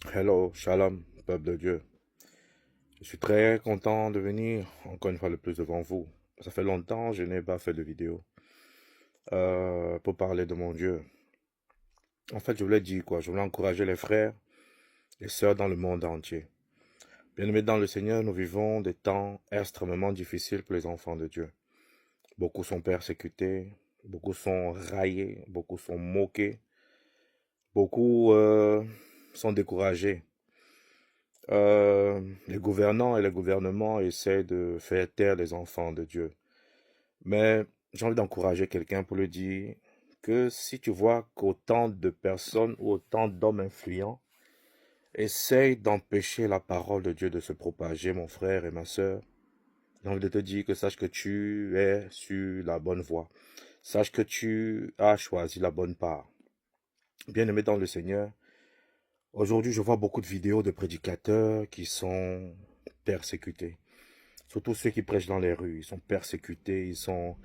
Hello, shalom, peuple de Dieu. Je suis très content de venir encore une fois le plus devant vous. Ça fait longtemps que je n'ai pas fait de vidéo pour parler de mon Dieu. En fait, je voulais dire quoi? Je voulais encourager les frères et sœurs dans le monde entier. Bien-aimés dans le Seigneur, nous vivons des temps extrêmement difficiles pour les enfants de Dieu. Beaucoup sont persécutés, beaucoup sont raillés, beaucoup sont moqués, beaucoup sont découragés. Les gouvernants et les gouvernements essaient de faire taire les enfants de Dieu. Mais j'ai envie d'encourager quelqu'un pour lui dire que si tu vois qu'autant de personnes ou autant d'hommes influents essayent d'empêcher la parole de Dieu de se propager, mon frère et ma sœur, j'ai envie de te dire que sache que tu es sur la bonne voie. Sache que tu as choisi la bonne part. Bien-aimé dans le Seigneur, aujourd'hui je vois beaucoup de vidéos de prédicateurs qui sont persécutés. Surtout ceux qui prêchent dans les rues, ils sont persécutés, ils sont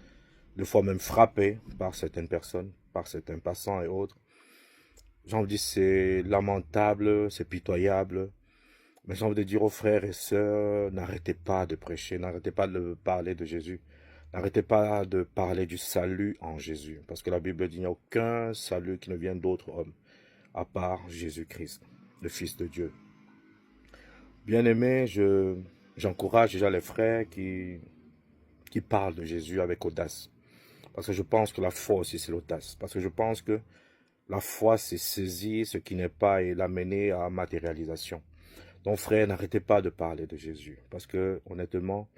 des fois même frappés par certaines personnes, par certains passants et autres. J'ai envie de dire c'est lamentable, c'est pitoyable. Mais j'ai envie de dire aux frères et sœurs, n'arrêtez pas de prêcher, n'arrêtez pas de parler de Jésus. N'arrêtez pas de parler du salut en Jésus. Parce que la Bible dit qu'il n'y a aucun salut qui ne vient d'autre homme, à part Jésus-Christ, le Fils de Dieu. Bien aimé, j'encourage déjà les frères qui parlent de Jésus avec audace. Parce que je pense que la foi aussi, c'est l'audace. Parce que je pense que la foi, c'est saisir ce qui n'est pas et l'amener à matérialisation. Donc, frère, n'arrêtez pas de parler de Jésus. Parce que, honnêtement,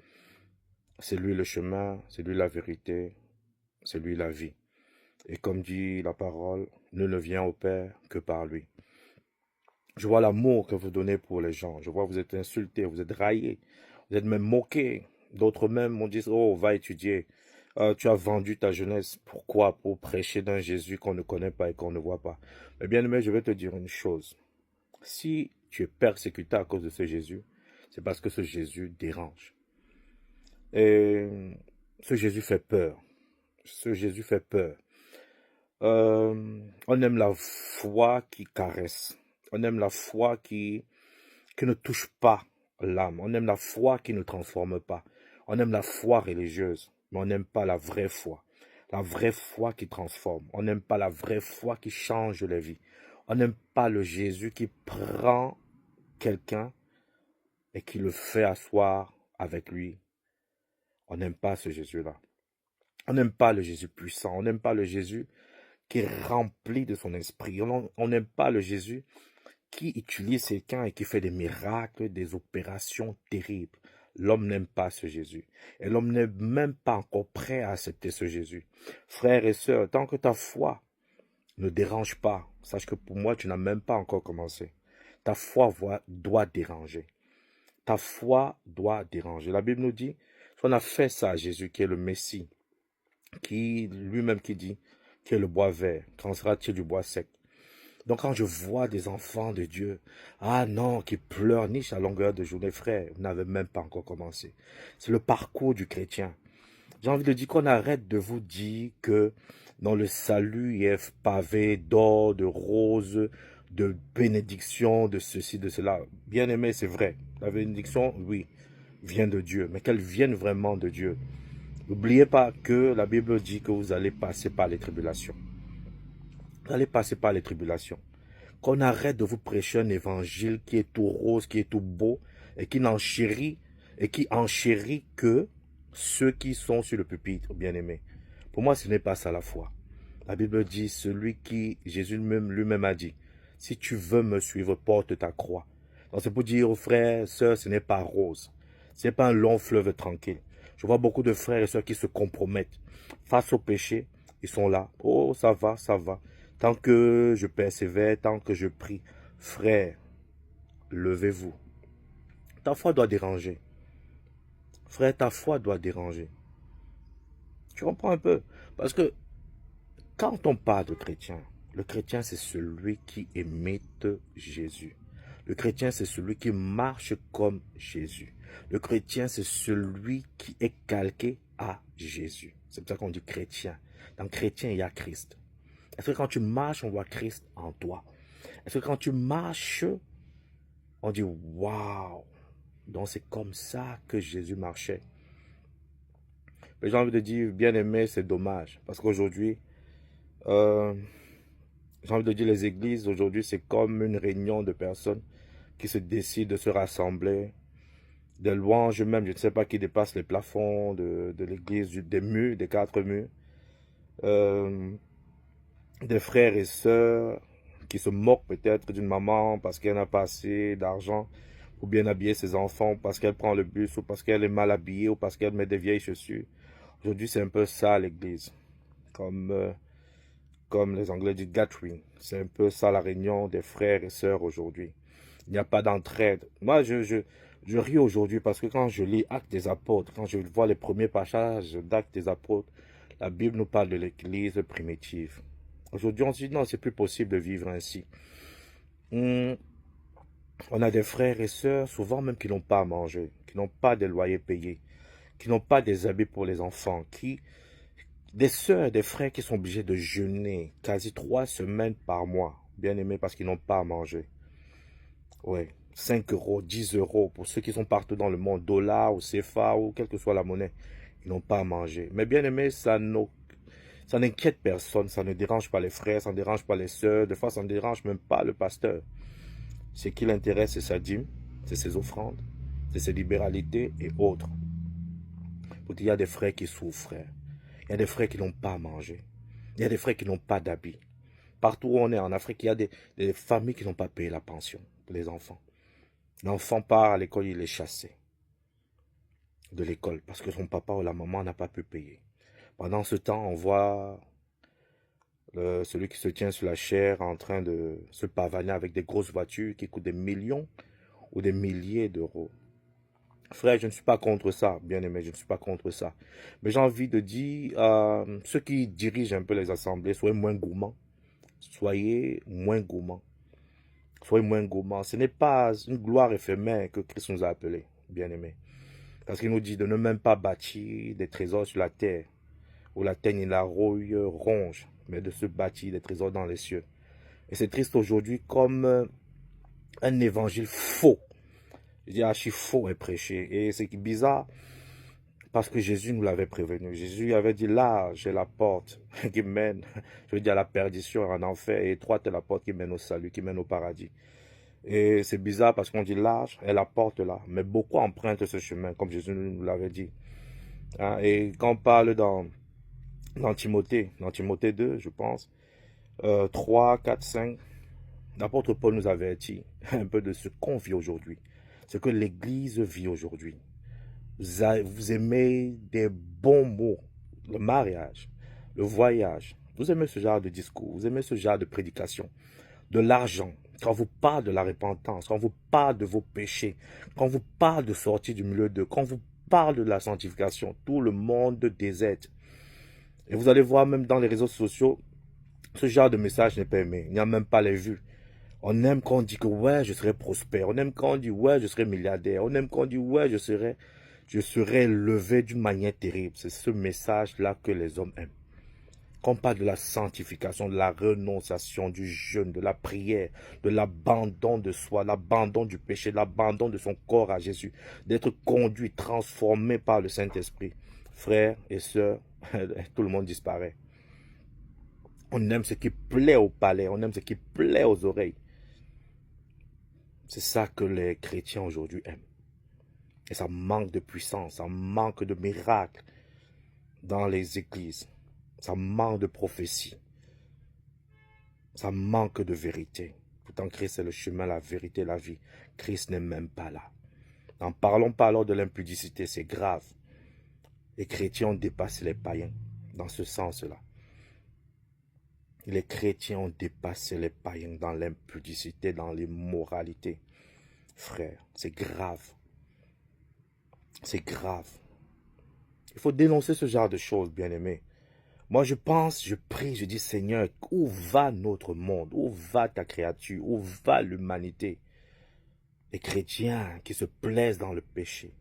c'est lui le chemin, c'est lui la vérité, c'est lui la vie. Et comme dit la parole, nul ne vient au Père que par lui. Je vois l'amour que vous donnez pour les gens. Je vois que vous êtes insultés, vous êtes raillés, vous êtes même moqués. D'autres même m'ont dit, oh, va étudier. Tu as vendu ta jeunesse. Pourquoi? Pour prêcher d'un Jésus qu'on ne connaît pas et qu'on ne voit pas. Mais bien aimé, je vais te dire une chose. Si tu es persécuté à cause de ce Jésus, c'est parce que ce Jésus dérange. Et ce Jésus fait peur. Ce Jésus fait peur. On aime la foi qui caresse. On aime la foi qui ne touche pas l'âme. On aime la foi qui ne transforme pas. On aime la foi religieuse, mais on n'aime pas la vraie foi. La vraie foi qui transforme. On n'aime pas la vraie foi qui change les vies. On n'aime pas le Jésus qui prend quelqu'un et qui le fait asseoir avec lui. On n'aime pas ce Jésus-là. On n'aime pas le Jésus puissant. On n'aime pas le Jésus qui est rempli de son esprit. On n'aime pas le Jésus qui utilise quelqu'un et qui fait des miracles, des opérations terribles. L'homme n'aime pas ce Jésus. Et l'homme n'est même pas encore prêt à accepter ce Jésus. Frères et sœurs, tant que ta foi ne dérange pas, sache que pour moi, tu n'as même pas encore commencé. Ta foi doit déranger. Ta foi doit déranger. La Bible nous dit qu'on a fait ça à Jésus, qui est le Messie, qui lui-même qui dit, qui est le bois vert. Qu'en sera-t-il du bois sec? Donc quand je vois des enfants de Dieu, ah non, qui pleurnichent à longueur de journée, frère, vous n'avez même pas encore commencé. C'est le parcours du chrétien. J'ai envie de dire qu'on arrête de vous dire que dans le salut, il y a pavé d'or, de roses, de bénédictions, de ceci, de cela. Bien aimé, c'est vrai. La bénédiction, oui, vient de Dieu, mais qu'elle vienne vraiment de Dieu. N'oubliez pas que la Bible dit que vous allez passer par les tribulations. Vous allez passer par les tribulations. Qu'on arrête de vous prêcher un évangile qui est tout rose, qui est tout beau, et qui enchérit que ceux qui sont sur le pupitre, bien-aimés. Pour moi, ce n'est pas ça la foi. La Bible dit, celui qui, Jésus lui-même a dit, si tu veux me suivre, porte ta croix. Donc c'est pour dire aux frères, sœurs, ce n'est pas rose. Ce n'est pas un long fleuve tranquille. Je vois beaucoup de frères et sœurs qui se compromettent face au péché. Ils sont là. Oh, ça va, ça va. Tant que je persévère, tant que je prie. Frère, levez-vous. Ta foi doit déranger. Frère, ta foi doit déranger. Tu comprends un peu? Parce que quand on parle de chrétien, le chrétien c'est celui qui imite Jésus. Le chrétien c'est celui qui marche comme Jésus. Le chrétien c'est celui qui est calqué à Jésus. C'est pour ça qu'on dit chrétien. Dans chrétien, il y a Christ. Est-ce que quand tu marches, on voit Christ en toi? Est-ce que quand tu marches, On dit, waouh! Donc c'est comme ça que Jésus marchait. Mais j'ai envie de dire, bien aimé, c'est dommage. Parce qu'aujourd'hui, euh, j'ai envie de dire, les églises, aujourd'hui, c'est comme une réunion de personnes qui se décident de se rassembler. Des louanges même, je ne sais pas qui dépasse les plafonds de l'église, des murs, des quatre murs. Euh, des frères et sœurs qui se moquent peut-être d'une maman parce qu'elle n'a pas assez d'argent pour bien habiller ses enfants, parce qu'elle prend le bus, ou parce qu'elle est mal habillée, ou parce qu'elle met des vieilles chaussures. Aujourd'hui, c'est un peu ça l'église. Comme, comme les Anglais disent gathering. C'est un peu ça la réunion des frères et sœurs aujourd'hui. Il n'y a pas d'entraide. Moi, je ris aujourd'hui parce que quand je lis Actes des Apôtres, quand je vois les premiers passages d'Actes des Apôtres, la Bible nous parle de l'église primitive. Aujourd'hui, on se dit non, c'est plus possible de vivre ainsi. On a des frères et sœurs, souvent même qui n'ont pas à manger, qui n'ont pas de loyer payé, qui n'ont pas des habits pour les enfants, des sœurs, des frères qui sont obligés de jeûner quasi 3 semaines par mois, bien aimés parce qu'ils n'ont pas à manger. Ouais, 5 euros, 10 euros pour ceux qui sont partout dans le monde, dollars ou CFA ou quelle que soit la monnaie, ils n'ont pas à manger. Mais bien aimé, ça n'inquiète personne, ça ne dérange pas les frères, ça ne dérange pas les sœurs, des fois ça ne dérange même pas le pasteur. Ce qui l'intéresse, c'est sa dîme, c'est ses offrandes, c'est ses libéralités et autres. Parce qu'il y a des frères qui souffrent, frère. Il y a des frères qui n'ont pas à manger. Il y a des frères qui n'ont pas d'habits. Partout où on est en Afrique, il y a des familles qui n'ont pas payé la pension pour les enfants. L'enfant part à l'école, il est chassé de l'école parce que son papa ou la maman n'a pas pu payer. Pendant ce temps, on voit celui qui se tient sur la chaire en train de se pavaner avec des grosses voitures qui coûtent des millions ou des milliers d'euros. Frère, je ne suis pas contre ça, bien aimé, je ne suis pas contre ça. Mais j'ai envie de dire, ceux qui dirigent un peu les assemblées, soyez moins gourmands. Soyez moins gourmands. Soyez moins gourmands. Ce n'est pas une gloire éphémère que Christ nous a appelés, bien aimé. Parce qu'il nous dit de ne même pas bâtir des trésors sur la terre, où la teigne et la rouille rongent, mais de se bâtir des trésors dans les cieux. Et c'est triste aujourd'hui comme un évangile faux. Je dis archi faux est prêché. Et c'est bizarre parce que Jésus nous l'avait prévenu. Jésus avait dit là, j'ai la porte qui mène, je veux dire à la perdition, en enfer, et étroite est la porte qui mène au salut, qui mène au paradis. Et c'est bizarre parce qu'on dit large est la porte là. Mais beaucoup empruntent ce chemin, comme Jésus nous l'avait dit. Hein, et quand on parle dans Timothée 2, je pense, 3, 4, 5, l'apôtre Paul nous avertit un peu de ce qu'on vit aujourd'hui, ce que l'Église vit aujourd'hui. Vous aimez des bons mots, le mariage, le voyage. Vous aimez ce genre de discours, vous aimez ce genre de prédication, de l'argent. Quand vous parle de la repentance, quand vous parle de vos péchés, quand vous parle de sortir du milieu d'eux, quand vous parle de la sanctification, tout le monde déserte. Et vous allez voir même dans les réseaux sociaux, ce genre de message n'est pas aimé. Il n'y a même pas les vues. On aime quand on dit que ouais, je serai prospère. On aime quand on dit ouais, je serai milliardaire. On aime quand on dit ouais, je serai levé d'une manière terrible. C'est ce message-là que les hommes aiment. Quand on parle de la sanctification, de la renonciation, du jeûne, de la prière, de l'abandon de soi, l'abandon du péché, l'abandon de son corps à Jésus, d'être conduit, transformé par le Saint-Esprit. Frères et sœurs, tout le monde disparaît. On aime ce qui plaît au palais, on aime ce qui plaît aux oreilles. C'est ça que les chrétiens aujourd'hui aiment. Et ça manque de puissance, ça manque de miracles dans les églises. Ça manque de prophétie. Ça manque de vérité. Pourtant, Christ est le chemin, la vérité, la vie. Christ n'est même pas là. N'en parlons pas alors de l'impudicité, c'est grave. Les chrétiens ont dépassé les païens dans ce sens-là. Les chrétiens ont dépassé les païens dans l'impudicité, dans l'immoralité. Frère, c'est grave. C'est grave. Il faut dénoncer ce genre de choses, bien-aimés. Moi, je pense, je prie, je dis, Seigneur, où va notre monde? Où va ta créature? Où va l'humanité? Les chrétiens qui se plaisent dans le péché.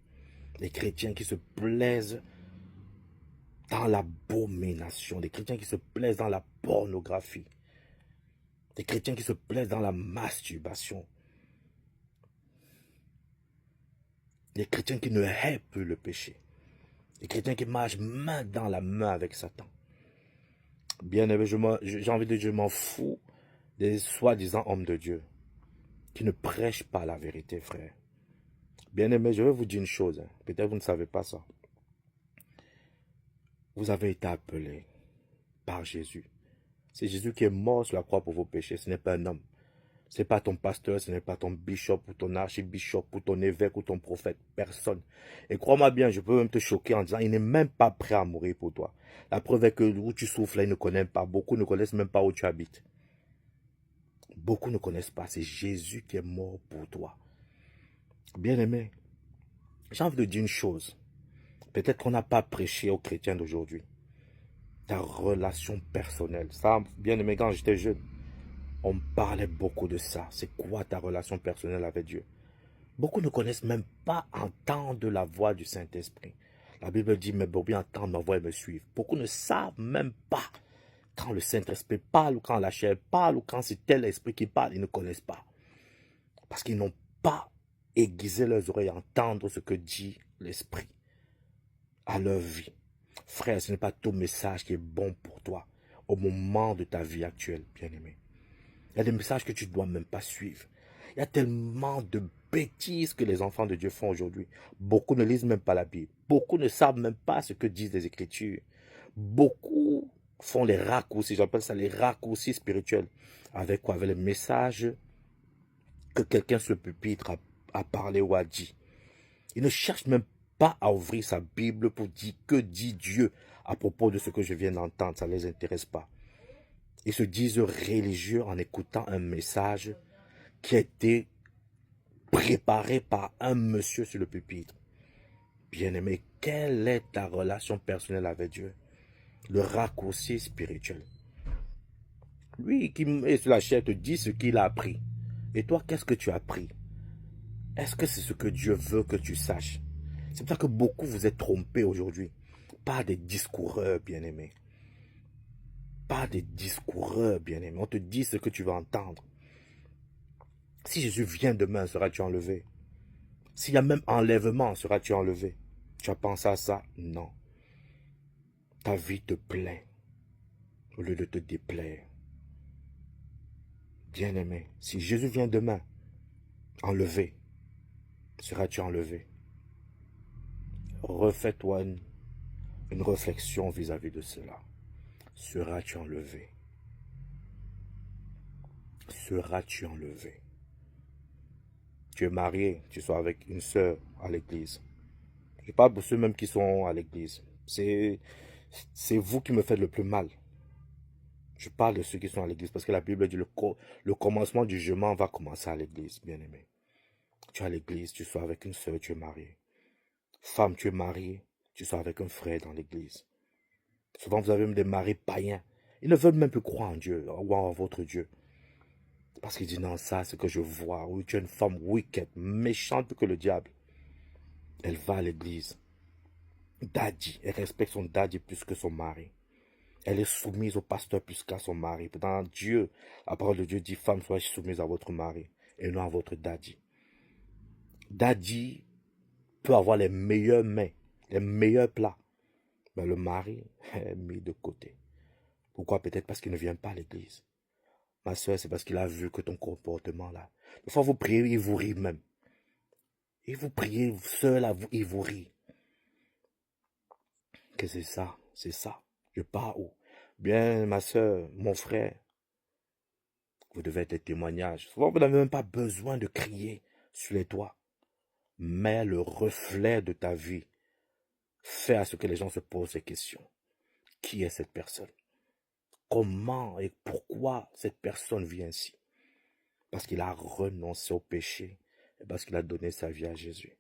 Les chrétiens qui se plaisent dans l'abomination. Les chrétiens qui se plaisent dans la pornographie. Les chrétiens qui se plaisent dans la masturbation. Les chrétiens qui ne haïssent plus le péché. Les chrétiens qui marchent main dans la main avec Satan. Bien aimé, j'ai envie de dire, je m'en fous des soi-disant hommes de Dieu qui ne prêchent pas la vérité, frère. Bien aimé, je vais vous dire une chose. Peut-être vous ne savez pas ça. Vous avez été appelé par Jésus. C'est Jésus qui est mort sur la croix pour vos péchés. Ce n'est pas un homme. Ce n'est pas ton pasteur, ce n'est pas ton bishop ou ton archibishop ou ton évêque ou ton prophète. Personne. Et crois-moi bien, je peux même te choquer en disant, il n'est même pas prêt à mourir pour toi. La preuve est que où tu souffles, là, il ne connaît pas. Beaucoup ne connaissent même pas où tu habites. Beaucoup ne connaissent pas. C'est Jésus qui est mort pour toi. Bien aimé, j'ai envie de dire une chose. Peut-être qu'on n'a pas prêché aux chrétiens d'aujourd'hui. Ta relation personnelle. Ça, bien aimé, quand j'étais jeune, on parlait beaucoup de ça. C'est quoi ta relation personnelle avec Dieu? Beaucoup ne connaissent même pas entendre la voix du Saint-Esprit. La Bible dit, mes brebis entendent ma voix et me suivent. Beaucoup ne savent même pas quand le Saint-Esprit parle ou quand la chair parle ou quand c'est tel esprit qui parle. Ils ne connaissent pas. Parce qu'ils n'ont pas aiguisé leurs oreilles à entendre ce que dit l'Esprit à leur vie. Frère, ce n'est pas tout message qui est bon pour toi au moment de ta vie actuelle, bien-aimé. Il y a des messages que tu ne dois même pas suivre. Il y a tellement de bêtises que les enfants de Dieu font aujourd'hui. Beaucoup ne lisent même pas la Bible. Beaucoup ne savent même pas ce que disent les Écritures. Beaucoup font les raccourcis, j'appelle ça les raccourcis spirituels. Avec quoi? Avec les messages que quelqu'un sur le pupitre a parlé ou a dit. Ils ne cherchent même pas à ouvrir sa Bible pour dire que dit Dieu à propos de ce que je viens d'entendre. Ça ne les intéresse pas. Ils se disent religieux en écoutant un message qui a été préparé par un monsieur sur le pupitre. Bien-aimé, quelle est ta relation personnelle avec Dieu? Le raccourci spirituel. Lui qui est sur la chair te dit ce qu'il a appris. Et toi, qu'est-ce que tu as appris? Est-ce que c'est ce que Dieu veut que tu saches? C'est pour ça que beaucoup vous êtes trompés aujourd'hui. Pas des discoureurs, bien-aimés. Pas des discoureurs, bien-aimés. On te dit ce que tu vas entendre. Si Jésus vient demain, seras-tu enlevé? S'il y a même enlèvement, seras-tu enlevé? Tu as pensé à ça? Non. Ta vie te plaît au lieu de te déplaire. Bien-aimé, si Jésus vient demain, enlevé, seras-tu enlevé? Refais-toi une réflexion vis-à-vis de cela. Seras-tu enlevé? Seras-tu enlevé? Tu es marié, tu sois avec une sœur à l'église. Je parle pour ceux même qui sont à l'église. C'est vous qui me faites le plus mal. Je parle de ceux qui sont à l'église parce que la Bible dit le commencement du jugement va commencer à l'église, bien-aimé. Tu es à l'église, tu sois avec une sœur, tu es marié. Femme, tu es mariée, tu sois avec un frère dans l'église. Souvent, vous avez même des maris païens. Ils ne veulent même plus croire en Dieu ou en votre Dieu. Parce qu'ils disent non, ça, c'est ce que je vois. Oui, tu es une femme wicked, méchante que le diable. Elle va à l'église. Daddy, elle respecte son daddy plus que son mari. Elle est soumise au pasteur plus qu'à son mari. Dans Dieu, la parole de Dieu dit, femme, soyez soumise à votre mari et non à votre daddy. Daddy peut avoir les meilleures mains, les meilleurs plats. Mais le mari est mis de côté. Pourquoi? Peut-être parce qu'il ne vient pas à l'église. Ma soeur, c'est parce qu'il a vu que ton comportement là. Des fois, vous priez, il vous rit même. Et vous priez seul à vous, il vous rit. Que c'est ça, c'est ça. Je pars où? Bien, ma soeur, mon frère, vous devez être des témoignages. Souvent, vous n'avez même pas besoin de crier sur les toits. Mais le reflet de ta vie fait à ce que les gens se posent ces questions. Qui est cette personne? Comment et pourquoi cette personne vit ainsi? Parce qu'il a renoncé au péché et parce qu'il a donné sa vie à Jésus.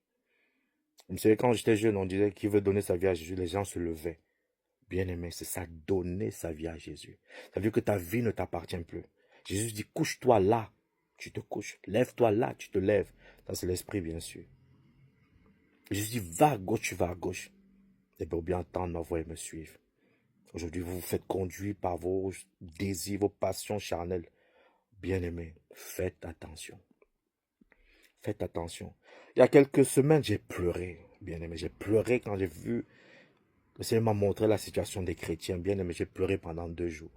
Vous savez, quand j'étais jeune, on disait qu'il veut donner sa vie à Jésus, les gens se levaient. Bien aimé, c'est ça, donner sa vie à Jésus. Ça veut dire que ta vie ne t'appartient plus. Jésus dit, couche-toi là, tu te couches. Lève-toi là, tu te lèves. Ça, c'est l'esprit, bien sûr. Jésus dit, va à gauche, tu vas à gauche. Les brebis entendent ma voix et me suivent. Aujourd'hui, vous vous faites conduire par vos désirs, vos passions charnelles. Bien aimé, faites attention. Faites attention. Il y a quelques semaines, j'ai pleuré, bien aimé. J'ai pleuré quand j'ai vu, le Seigneur m'a montré la situation des chrétiens, bien aimé. J'ai pleuré pendant 2 jours.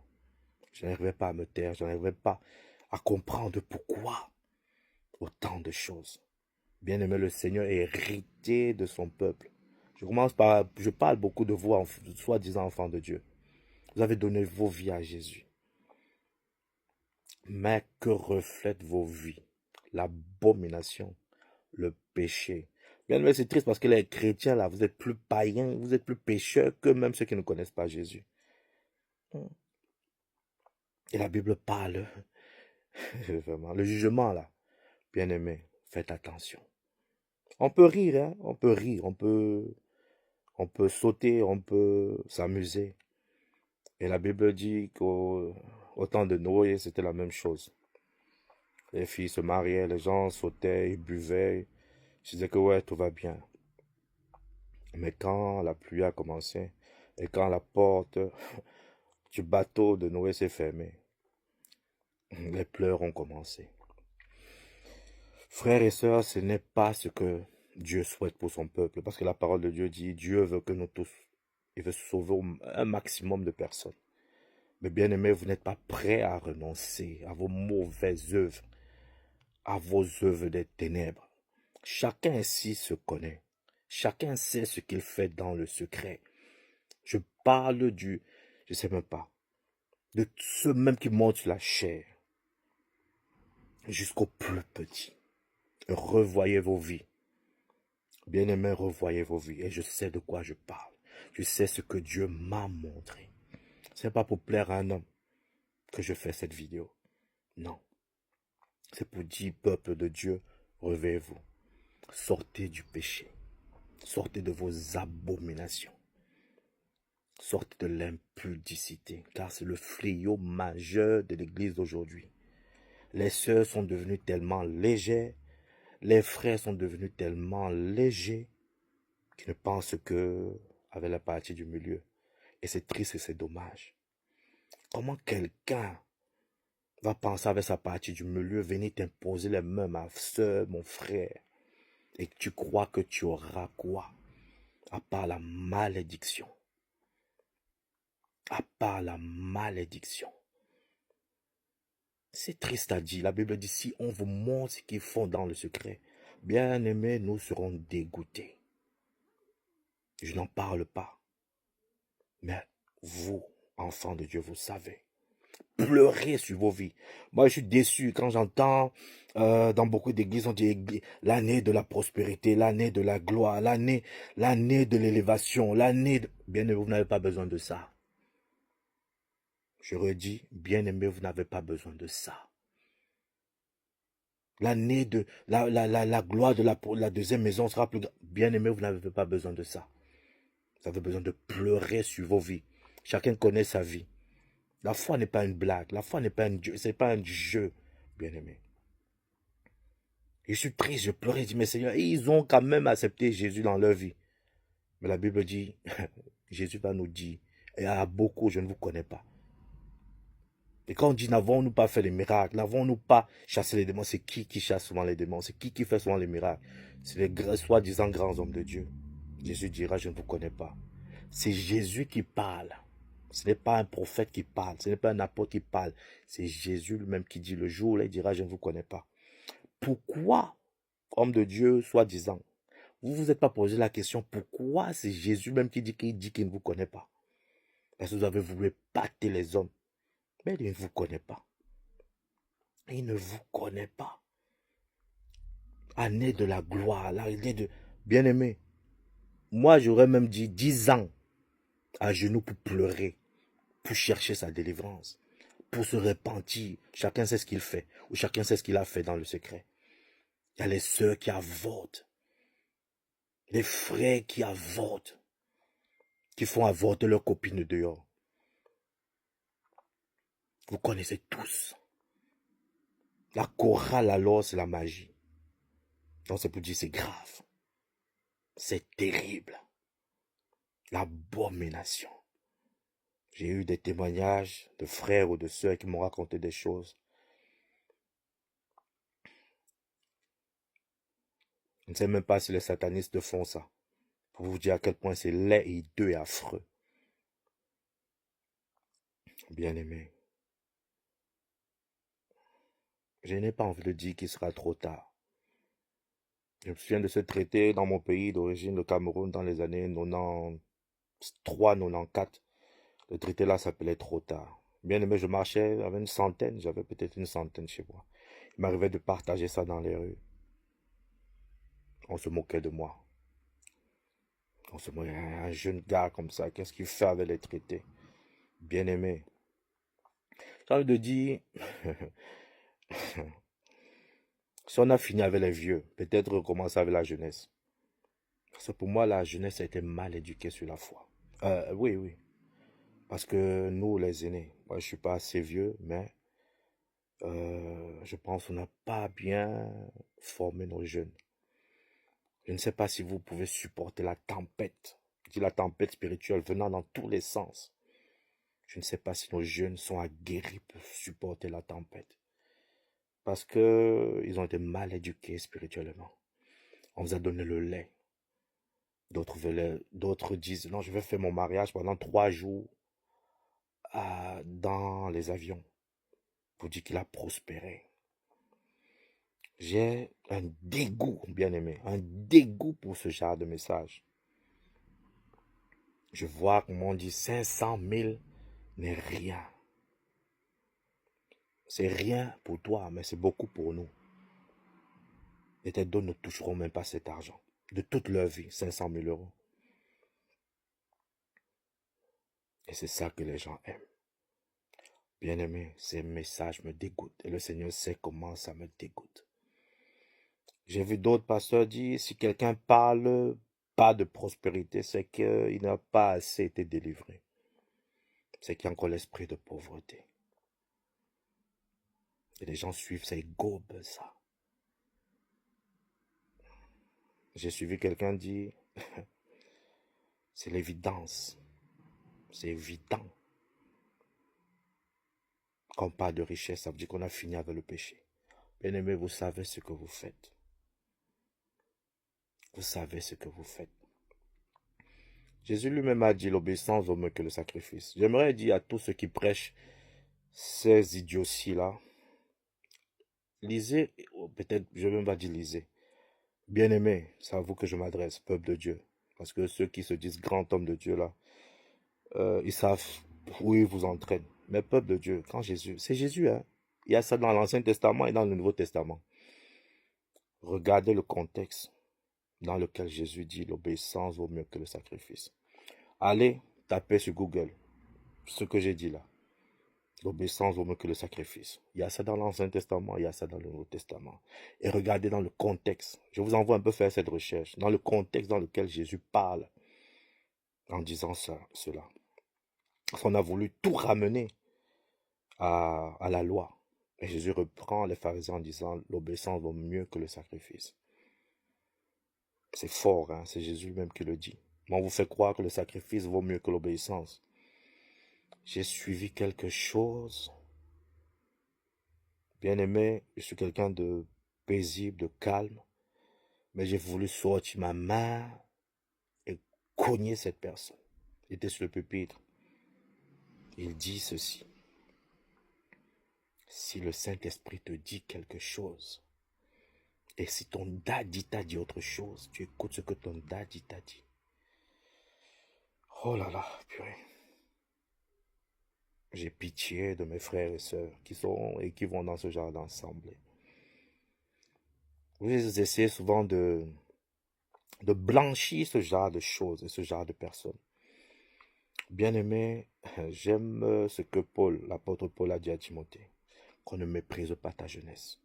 Je n'arrivais pas à me taire, je n'arrivais pas à comprendre pourquoi autant de choses. Bien aimé, le Seigneur est hérité de son peuple. Je parle beaucoup de vous, soi-disant enfants de Dieu. Vous avez donné vos vies à Jésus. Mais que reflètent vos vies? L'abomination, le péché. Bien aimé, c'est triste parce que les chrétiens, là, vous êtes plus païens, vous êtes plus pécheurs que même ceux qui ne connaissent pas Jésus. Et la Bible parle, vraiment, le jugement, là. Bien aimé, faites attention. On peut rire, hein? On peut rire, on peut sauter, on peut s'amuser. Et la Bible dit qu'au temps de Noé, c'était la même chose. Les filles se mariaient, les gens sautaient, ils buvaient. Je disais que ouais, tout va bien. Mais quand la pluie a commencé et quand la porte du bateau de Noé s'est fermée, les pleurs ont commencé. Frères et sœurs, ce n'est pas ce que Dieu souhaite pour son peuple. Parce que la parole de Dieu dit, Dieu veut que nous tous, il veut sauver un maximum de personnes. Mais bien aimés, vous n'êtes pas prêts à renoncer à vos mauvaises œuvres, à vos œuvres des ténèbres. Chacun ici se connaît. Chacun sait ce qu'il fait dans le secret. Je parle je sais même pas, de ceux même qui montent la chair, jusqu'au plus petit. Revoyez vos vies. Bien-aimés, revoyez vos vies. Et je sais de quoi je parle. Je sais ce que Dieu m'a montré. Ce n'est pas pour plaire à un homme que je fais cette vidéo. Non. C'est pour dire, peuple de Dieu, réveillez-vous. Sortez du péché. Sortez de vos abominations. Sortez de l'impudicité. Car c'est le fléau majeur de l'église d'aujourd'hui. Les sœurs sont devenues tellement légères. Les frères sont devenus tellement légers qu'ils ne pensent que avec la partie du milieu. Et c'est triste et c'est dommage. Comment quelqu'un va penser avec sa partie du milieu, venir t'imposer les mains, ma soeur, mon frère, et tu crois que tu auras quoi? À part la malédiction. À part la malédiction. C'est triste à dire. La Bible dit, si on vous montre ce qu'ils font dans le secret, bien aimés, nous serons dégoûtés. Je n'en parle pas. Mais vous, enfants de Dieu, vous savez. Pleurez sur vos vies. Moi, je suis déçu quand j'entends dans beaucoup d'églises, on dit l'année de la prospérité, l'année de la gloire, l'année de l'élévation, l'année de... Bien-aimé, vous n'avez pas besoin de ça. Je redis, bien-aimé, vous n'avez pas besoin de ça. L'année de la gloire de la deuxième maison sera plus... Bien-aimé, vous n'avez pas besoin de ça. Vous avez besoin de pleurer sur vos vies. Chacun connaît sa vie. La foi n'est pas une blague. La foi n'est pas un jeu, bien-aimé. Je suis triste, je pleurais, je dis, mais Seigneur, ils ont quand même accepté Jésus dans leur vie. Mais la Bible dit, Jésus va nous dire, et à beaucoup, je ne vous connais pas. Et quand on dit, n'avons-nous pas fait les miracles, n'avons-nous pas chassé les démons, c'est qui chasse souvent les démons, c'est qui fait souvent les miracles? C'est les soi-disant grands hommes de Dieu. Jésus dira, je ne vous connais pas. C'est Jésus qui parle. Ce n'est pas un prophète qui parle, ce n'est pas un apôtre qui parle. C'est Jésus lui-même qui dit le jour où il dira, je ne vous connais pas. Pourquoi, homme de Dieu, soi-disant, vous ne vous êtes pas posé la question, pourquoi c'est Jésus même qui dit qu'il ne vous connaît pas? Parce que vous avez voulu pâter les hommes. Mais il ne vous connaît pas. Il ne vous connaît pas. Année de la gloire, l'année de... Bien-aimé, moi j'aurais même dit 10 ans à genoux pour pleurer, pour chercher sa délivrance, pour se repentir. Chacun sait ce qu'il fait, ou chacun sait ce qu'il a fait dans le secret. Il y a les sœurs qui avortent, les frères qui avortent, qui font avorter leurs copines dehors. Vous connaissez tous. La chorale alors, c'est la magie. Donc c'est pour dire c'est grave. C'est terrible. L'abomination. J'ai eu des témoignages de frères ou de sœurs qui m'ont raconté des choses. Je ne sais même pas si les satanistes font ça. Pour vous dire à quel point c'est laid et hideux et affreux. Bien-aimé, je n'ai pas envie de dire qu'il sera trop tard. Je me souviens de ce traité dans mon pays d'origine, le Cameroun, dans les années 93-94. Le traité là s'appelait trop tard. Bien aimé, je marchais avec une centaine, j'avais peut-être une centaine chez moi. Il m'arrivait de partager ça dans les rues. On se moquait de moi. On se moquait, un jeune gars comme ça, qu'est-ce qu'il fait avec les traités? Bien aimé. J'ai envie de dire, si on a fini avec les vieux, peut-être recommencer avec la jeunesse. Parce que pour moi, la jeunesse a été mal éduquée sur la foi. Oui, oui. Parce que nous, les aînés, moi je suis pas assez vieux, mais je pense qu'on n'a pas bien formé nos jeunes. Je ne sais pas si vous pouvez supporter la tempête. Je dis la tempête spirituelle venant dans tous les sens. Je ne sais pas si nos jeunes sont aguerris pour supporter la tempête. Parce que ils ont été mal éduqués spirituellement. On vous a donné le lait. D'autres disent, non, je vais faire mon mariage pendant 3 jours dans les avions. Pour dire qu'il a prospéré. J'ai un dégoût, bien aimé, un dégoût pour ce genre de message. Je vois comment on dit 500 000 n'est rien. C'est rien pour toi, mais c'est beaucoup pour nous. Et tes dons ne toucheront même pas cet argent. De toute leur vie, 500 000 euros. Et c'est ça que les gens aiment. Bien aimé, ces messages me dégoûtent. Et le Seigneur sait comment ça me dégoûte. J'ai vu d'autres pasteurs dire, si quelqu'un parle pas de prospérité, c'est qu'il n'a pas assez été délivré. C'est qu'il y a encore l'esprit de pauvreté. Et les gens suivent ces gobes, ça. J'ai suivi quelqu'un dire, c'est l'évidence. C'est évident. Quand on parle de richesse, ça veut dire qu'on a fini avec le péché. Bien-aimé, vous savez ce que vous faites. Vous savez ce que vous faites. Jésus lui-même a dit, l'obéissance vaut mieux que le sacrifice. J'aimerais dire à tous ceux qui prêchent ces idioties-là, lisez, peut-être, je ne vais même pas dire lisez. Bien-aimé, c'est à vous que je m'adresse, peuple de Dieu. Parce que ceux qui se disent grands hommes de Dieu, là, ils savent où ils vous entraînent. Mais peuple de Dieu, quand Jésus, c'est Jésus, hein. Il y a ça dans l'Ancien Testament et dans le Nouveau Testament. Regardez le contexte dans lequel Jésus dit l'obéissance vaut mieux que le sacrifice. Allez taper sur Google ce que j'ai dit là. L'obéissance vaut mieux que le sacrifice. Il y a ça dans l'Ancien Testament, il y a ça dans le Nouveau Testament. Et regardez dans le contexte. Je vous envoie un peu faire cette recherche. Dans le contexte dans lequel Jésus parle en disant cela. Parce qu'on a voulu tout ramener à la loi. Et Jésus reprend les pharisiens en disant l'obéissance vaut mieux que le sacrifice. C'est fort, hein? C'est Jésus lui-même qui le dit. Mais on vous fait croire que le sacrifice vaut mieux que l'obéissance. J'ai suivi quelque chose. Bien aimé, je suis quelqu'un de paisible, de calme. Mais j'ai voulu sortir ma main et cogner cette personne. Il était sur le pupitre. Il dit ceci. Si le Saint-Esprit te dit quelque chose, et si ton daddy t'a dit autre chose, tu écoutes ce que ton daddy t'a dit. Oh là là, purée. J'ai pitié de mes frères et sœurs qui sont et qui vont dans ce genre d'ensemble. Vous essayez souvent de blanchir ce genre de choses et ce genre de personnes. Bien-aimé, j'aime ce que l'apôtre Paul a dit à Timothée, qu'on ne méprise pas ta jeunesse.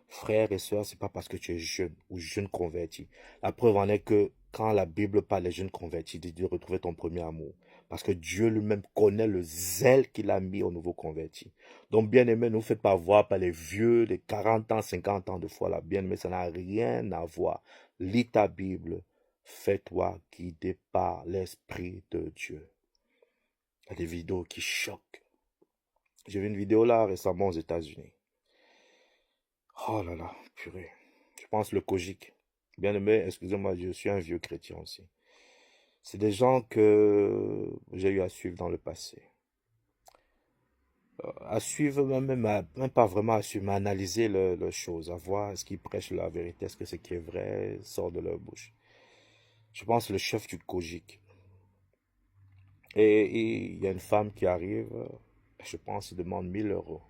Frères et sœurs, c'est pas parce que tu es jeune ou jeune converti. La preuve en est que quand la Bible parle des jeunes convertis, il dit de retrouver ton premier amour. Parce que Dieu lui-même connaît le zèle qu'il a mis aux nouveaux convertis. Donc, bien-aimé, ne vous faites pas voir par les vieux de 40 ans, 50 ans de foi là. Bien-aimé, ça n'a rien à voir. Lis ta Bible. Fais-toi guider par l'Esprit de Dieu. Il y a des vidéos qui choquent. J'ai vu une vidéo là récemment aux États-Unis. Oh là là, purée. Je pense le Kojic. Bien aimé, excusez-moi, je suis un vieux chrétien aussi. C'est des gens que j'ai eu à suivre dans le passé. À suivre, même pas vraiment à suivre, mais à analyser leurs choses, à voir est-ce qu'ils prêchent la vérité, est-ce que ce qui est vrai sort de leur bouche. Je pense le chef du Kojic. Et il y a une femme qui arrive, je pense, il demande 1000 euros.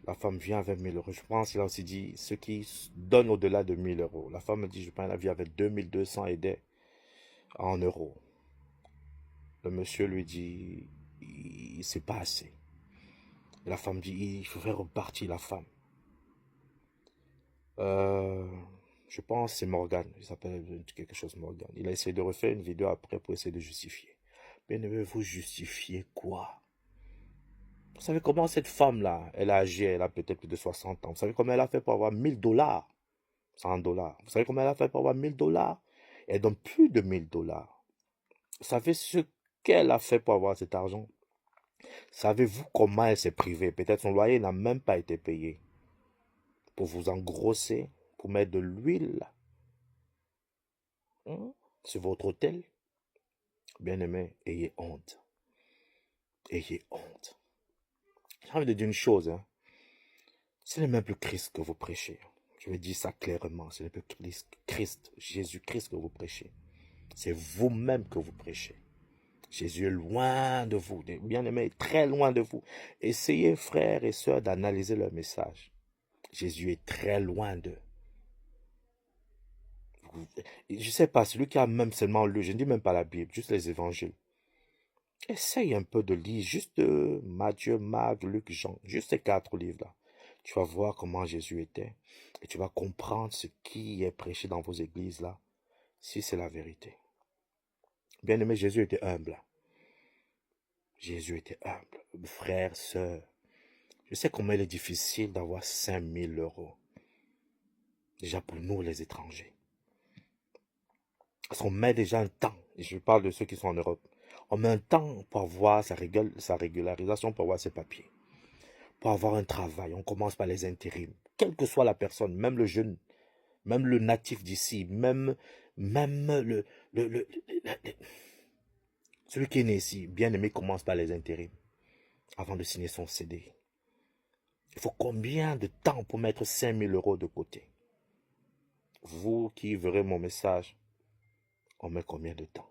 La femme vient avec 1000 euros. Je pense qu'il a aussi dit ceux qui donnent au-delà de 1000 euros. La femme me dit, je prends la vie avec 2200 aidés en euros. Le monsieur lui dit, c'est pas assez. Et la femme dit, il faut faire repartir la femme. Euh, je pense que c'est Morgan. Il s'appelle quelque chose Morgan. Il a essayé de refaire une vidéo après pour essayer de justifier. Bien aimé, vous justifiez quoi? Vous savez comment cette femme-là, elle a agi, elle a peut-être plus de 60 ans. Vous savez comment elle a fait pour avoir 1000 $? 100 $. Vous savez comment elle a fait pour avoir 1000 $? Elle donne plus de 1000 $. Vous savez ce qu'elle a fait pour avoir cet argent? Savez-vous comment elle s'est privée? Peut-être son loyer n'a même pas été payé. Pour vous engrosser, pour mettre de l'huile sur votre hôtel. Bien-aimé, ayez honte. Ayez honte. J'ai envie de dire une chose. Ce n'est même plus Christ que vous prêchez. Je vais dire ça clairement. Ce n'est plus Christ, Jésus-Christ que vous prêchez. C'est vous-même que vous prêchez. Jésus est loin de vous. Bien-aimé, très loin de vous. Essayez, frères et sœurs, d'analyser leur message. Jésus est très loin d'eux. Je ne sais pas, celui qui a même seulement lu, je ne dis même pas la Bible, juste les évangiles. Essaye un peu de lire juste Matthieu, Marc, Luc, Jean, juste ces 4 livres-là. Tu vas voir comment Jésus était et tu vas comprendre ce qui est prêché dans vos églises-là, si c'est la vérité. Bien-aimé, Jésus était humble. Jésus était humble. Frère, sœur, je sais combien il est difficile d'avoir 5000 euros. Déjà pour nous, les étrangers. Parce qu'on met déjà un temps, et je parle de ceux qui sont en Europe, on met un temps pour avoir sa régularisation, pour avoir ses papiers. Pour avoir un travail, on commence par les intérims. Quelle que soit la personne, même le jeune, même le natif d'ici, même celui qui est né ici, bien aimé, commence par les intérims avant de signer son CD. Il faut combien de temps pour mettre 5000 euros de côté? Vous qui verrez mon message, on met combien de temps?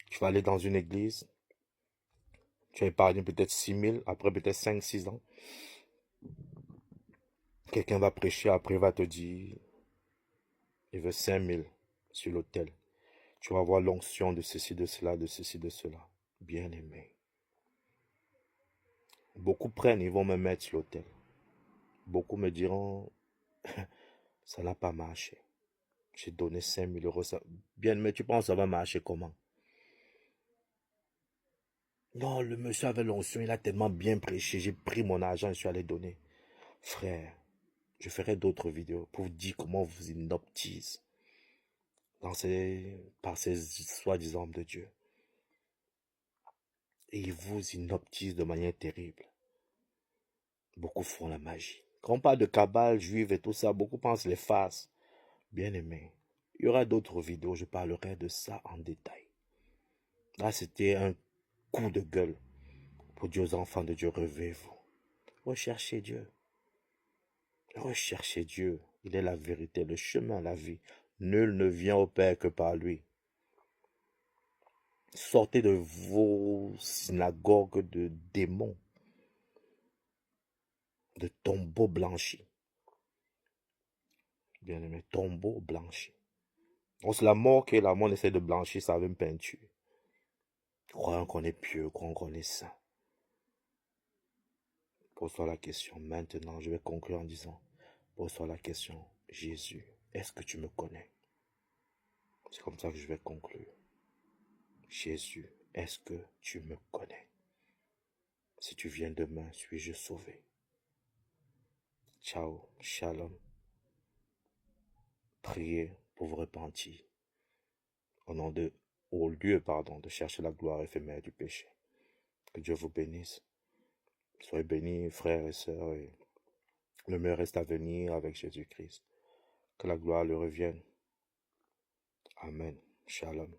Tu vas aller dans une église, tu as épargné peut-être 6000, après peut-être 5, 6 ans. Quelqu'un va prêcher, après il va te dire, il veut 5000 sur l'autel. Tu vas avoir l'onction de ceci, de cela, de ceci, de cela. Bien aimé. Beaucoup prennent, ils vont me mettre sur l'autel. Beaucoup me diront, ça n'a pas marché. J'ai donné 5000 euros. Bien aimé, tu penses que ça va marcher comment? Non, le monsieur avait l'onction, il a tellement bien prêché. J'ai pris mon argent et je suis allé donner. Frère, je ferai d'autres vidéos pour vous dire comment on vous inoptise par ces soi-disant hommes de Dieu. Et ils vous inoptisent de manière terrible. Beaucoup font la magie. Quand on parle de cabale juive et tout ça, beaucoup pensent les farces. Bien aimé, il y aura d'autres vidéos, je parlerai de ça en détail. Là, c'était un coup de gueule pour dire aux enfants de Dieu, réveillez-vous. Recherchez Dieu. Recherchez Dieu. Il est la vérité, le chemin, la vie. Nul ne vient au Père que par lui. Sortez de vos synagogues de démons, de tombeaux blanchis. Bien aimé, tombeaux blanchis. Donc c'est la mort que la mort essaie de blanchir ça avec une peinture. Croyons qu'on est pieux, croyons qu'on est saint. Pose-toi la question. Maintenant, je vais conclure en disant, pose-toi la question, Jésus, est-ce que tu me connais? C'est comme ça que je vais conclure. Jésus, est-ce que tu me connais? Si tu viens demain, suis-je sauvé? Ciao, shalom. Priez pour vous repentir. Au lieu, de chercher la gloire éphémère du péché. Que Dieu vous bénisse. Soyez bénis, frères et sœurs, et le meilleur reste à venir avec Jésus-Christ. Que la gloire lui revienne. Amen. Shalom.